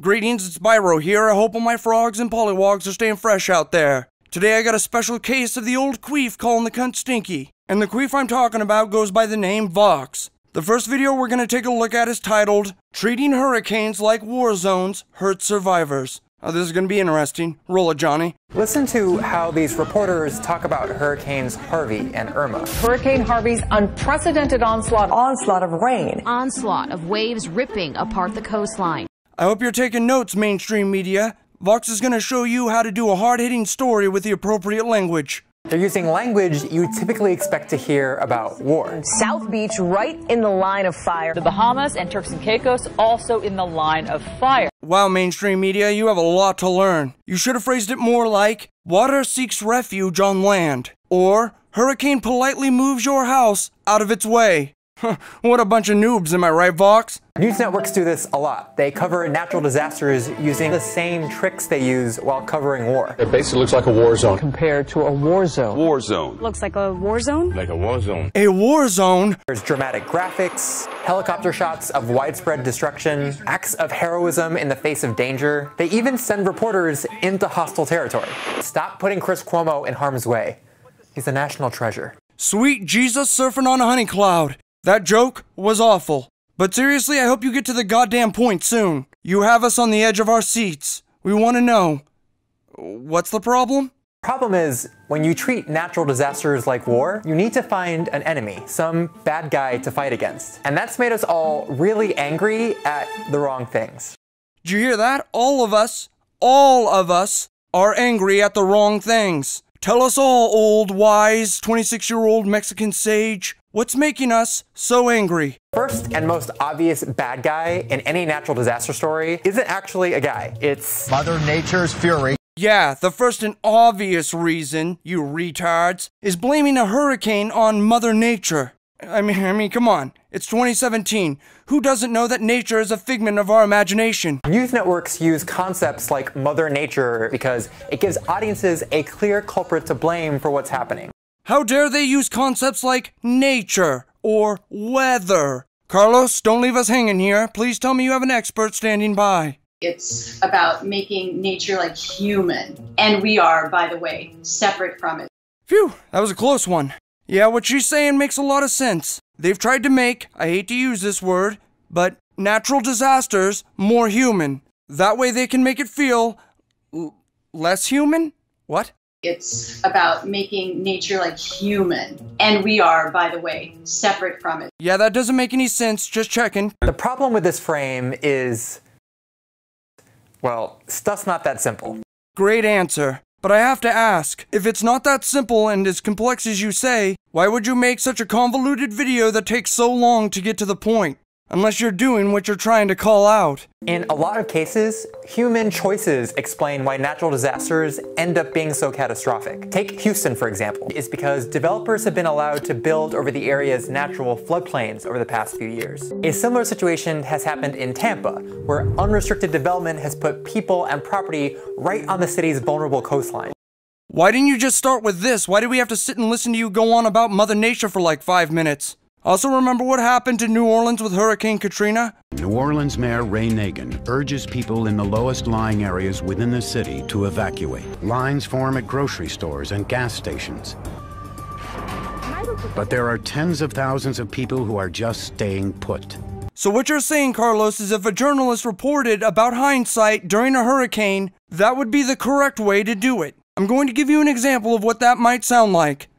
Greetings, it's Byro here. I hope all my frogs and pollywogs are staying fresh out there. Today I got a special case of the old queef calling the cunt stinky. And the queef I'm talking about goes by the name Vox. The first video we're gonna take a look at is titled, Treating Hurricanes Like War Zones Hurts Survivors. Oh, this is gonna be interesting. Roll it, Johnny. Listen to how these reporters talk about Hurricanes Harvey and Irma. Hurricane Harvey's unprecedented onslaught of rain. Onslaught of waves ripping apart the coastline. I hope you're taking notes, mainstream media. Vox is gonna show you how to do a hard-hitting story with the appropriate language. They're using language you typically expect to hear about war. South Beach right in the line of fire. The Bahamas and Turks and Caicos also in the line of fire. Wow, mainstream media, you have a lot to learn. You should have phrased it more like, water seeks refuge on land. Or, hurricane politely moves your house out of its way. What a bunch of noobs, am I right, Vox? News networks do this a lot. They cover natural disasters using the same tricks they use while covering war. It basically looks like a war zone. Compared to a war zone. War zone. Looks like a war zone? Like a war zone. A war zone? There's dramatic graphics, helicopter shots of widespread destruction, acts of heroism in the face of danger. They even send reporters into hostile territory. Stop putting Chris Cuomo in harm's way. He's a national treasure. Sweet Jesus surfing on a honey cloud. That joke was awful. But seriously, I hope you get to the goddamn point soon. You have us on the edge of our seats. We want to know. What's the problem? Problem is, when you treat natural disasters like war, you need to find an enemy, some bad guy to fight against. And that's made us all really angry at the wrong things. Did you hear that? All of us are angry at the wrong things. Tell us all, old, wise, 26-year-old Mexican sage. What's making us so angry? First and most obvious bad guy in any natural disaster story isn't actually a guy. It's Mother Nature's fury. Yeah, the first and obvious reason, you retards, is blaming a hurricane on Mother Nature. I mean, come on. It's 2017. Who doesn't know that nature is a figment of our imagination? News networks use concepts like Mother Nature because it gives audiences a clear culprit to blame for what's happening. How dare they use concepts like nature or weather? Carlos, don't leave us hanging here. Please tell me you have an expert standing by. It's about making nature like human. And we are, by the way, separate from it. Phew, that was a close one. Yeah, what she's saying makes a lot of sense. They've tried to make, I hate to use this word, but natural disasters more human. That way they can make it feel less human? What? It's about making nature like human. And we are, by the way, separate from it. Yeah, that doesn't make any sense. Just checking. The problem with this frame is, well, stuff's not that simple. Great answer. But I have to ask, if it's not that simple and as complex as you say, why would you make such a convoluted video that takes so long to get to the point? Unless you're doing what you're trying to call out. In a lot of cases, human choices explain why natural disasters end up being so catastrophic. Take Houston, for example. It's because developers have been allowed to build over the area's natural floodplains over the past few years. A similar situation has happened in Tampa, where unrestricted development has put people and property right on the city's vulnerable coastline. Why didn't you just start with this? Why did we have to sit and listen to you go on about Mother Nature for like 5 minutes? Also, remember what happened to New Orleans with Hurricane Katrina? New Orleans Mayor Ray Nagin urges people in the lowest lying areas within the city to evacuate. Lines form at grocery stores and gas stations. But there are tens of thousands of people who are just staying put. So what you're saying, Carlos, is if a journalist reported about hindsight during a hurricane, that would be the correct way to do it. I'm going to give you an example of what that might sound like.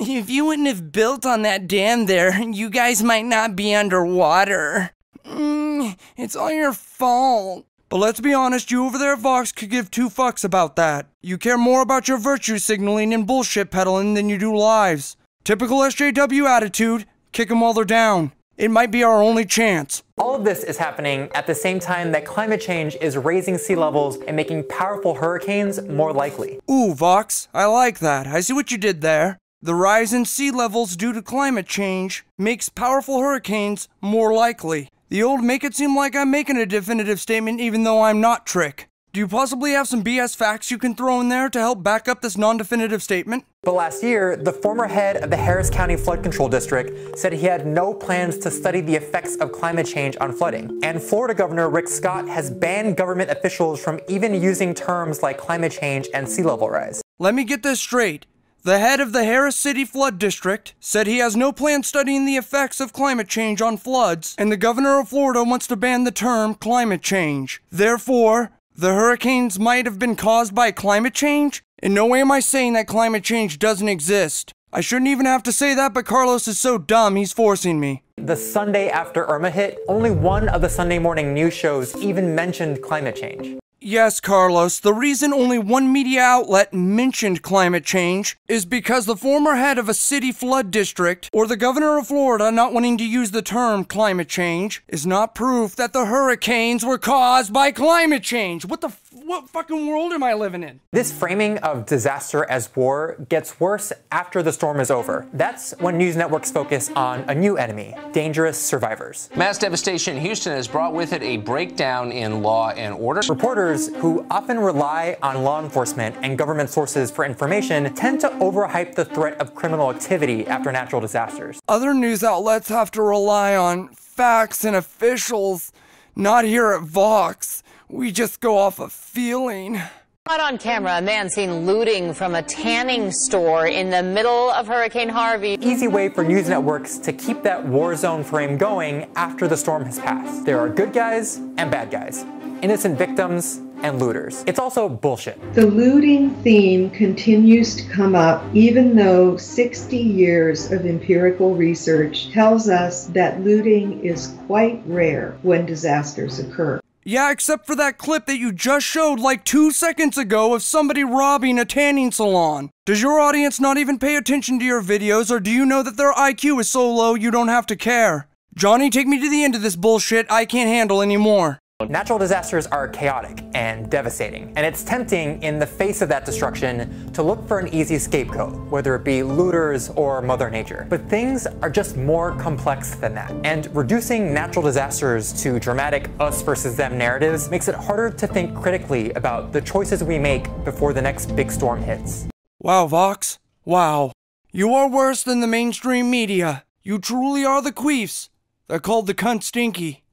If you wouldn't have built on that dam there, you guys might not be underwater. It's all your fault. But let's be honest, you over there at Vox could give 2 fucks about that. You care more about your virtue signaling and bullshit peddling than you do lives. Typical SJW attitude, kick them while they're down. It might be our only chance. All of this is happening at the same time that climate change is raising sea levels and making powerful hurricanes more likely. Ooh, Vox, I like that. I see what you did there. The rise in sea levels due to climate change makes powerful hurricanes more likely. The old make it seem like I'm making a definitive statement even though I'm not trick. Do you possibly have some BS facts you can throw in there to help back up this non-definitive statement? But last year, the former head of the Harris County Flood Control District said he had no plans to study the effects of climate change on flooding. And Florida Governor Rick Scott has banned government officials from even using terms like climate change and sea level rise. Let me get this straight. The head of the Harris City Flood District said he has no plan studying the effects of climate change on floods, and the governor of Florida wants to ban the term climate change. Therefore, the hurricanes might have been caused by climate change? In no way am I saying that climate change doesn't exist. I shouldn't even have to say that, but Carlos is so dumb he's forcing me. The Sunday after Irma hit, only one of the Sunday morning news shows even mentioned climate change. Yes, Carlos, the reason only one media outlet mentioned climate change is because the former head of a city flood district, or the governor of Florida not wanting to use the term climate change, is not proof that the hurricanes were caused by climate change. What fucking world am I living in? This framing of disaster as war gets worse after the storm is over. That's when news networks focus on a new enemy, dangerous survivors. Mass devastation in Houston has brought with it a breakdown in law and order. Reporters, who often rely on law enforcement and government sources for information, tend to overhype the threat of criminal activity after natural disasters. Other news outlets have to rely on facts and officials. Not here at Vox. We just go off of feeling. Caught on camera, a man seen looting from a tanning store in the middle of Hurricane Harvey. Easy way for news networks to keep that war zone frame going after the storm has passed. There are good guys and bad guys, innocent victims and looters. It's also bullshit. The looting theme continues to come up even though 60 years of empirical research tells us that looting is quite rare when disasters occur. Yeah, except for that clip that you just showed like 2 seconds ago of somebody robbing a tanning salon. Does your audience not even pay attention to your videos, or do you know that their IQ is so low you don't have to care? Johnny, take me to the end of this bullshit I can't handle anymore. Natural disasters are chaotic and devastating, and it's tempting in the face of that destruction to look for an easy scapegoat, whether it be looters or Mother Nature. But things are just more complex than that, and reducing natural disasters to dramatic us versus them narratives makes it harder to think critically about the choices we make before the next big storm hits. Wow, Vox. Wow. You are worse than the mainstream media. You truly are the queefs. They're called the cunt stinky.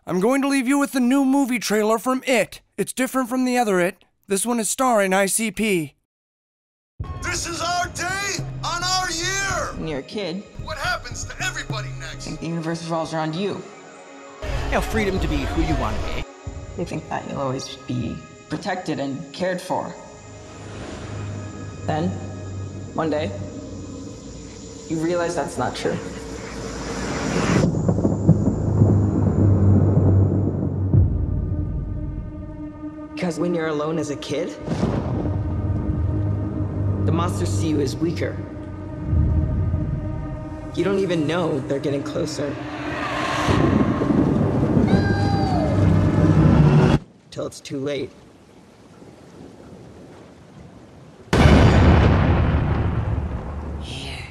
I'm going to leave you with the new movie trailer from It. It's different from the other It. This one is starring ICP. This is our day on our year! When you're a kid, what happens to everybody next? I think the universe revolves around you. You know, freedom to be who you want to be. You think that you'll always be protected and cared for. Then, one day, you realize that's not true. Because when you're alone as a kid, the monsters see you as weaker. You don't even know they're getting closer. Till it's too late. Here.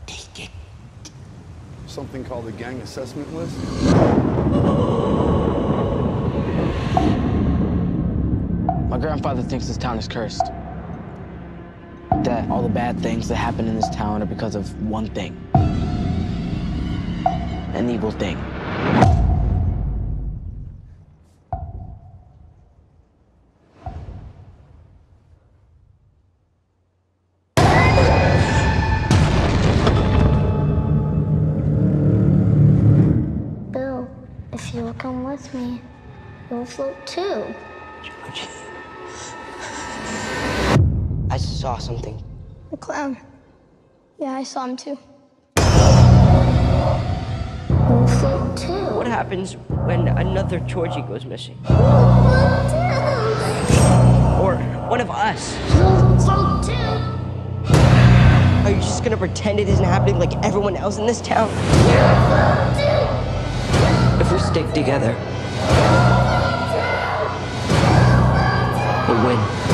Take it. Something called the gang assessment list? My grandfather thinks this town is cursed. That all the bad things that happen in this town are because of one thing. An evil thing. Bill, if you will come with me, you'll float too. Georgie. I saw something. The clown. Yeah, I saw him too. You'll float too. What happens when another Georgie goes missing? Or one of us? You'll float too. Are you just gonna pretend it isn't happening like everyone else in this town? You'll float too. If we stick together, we'll win.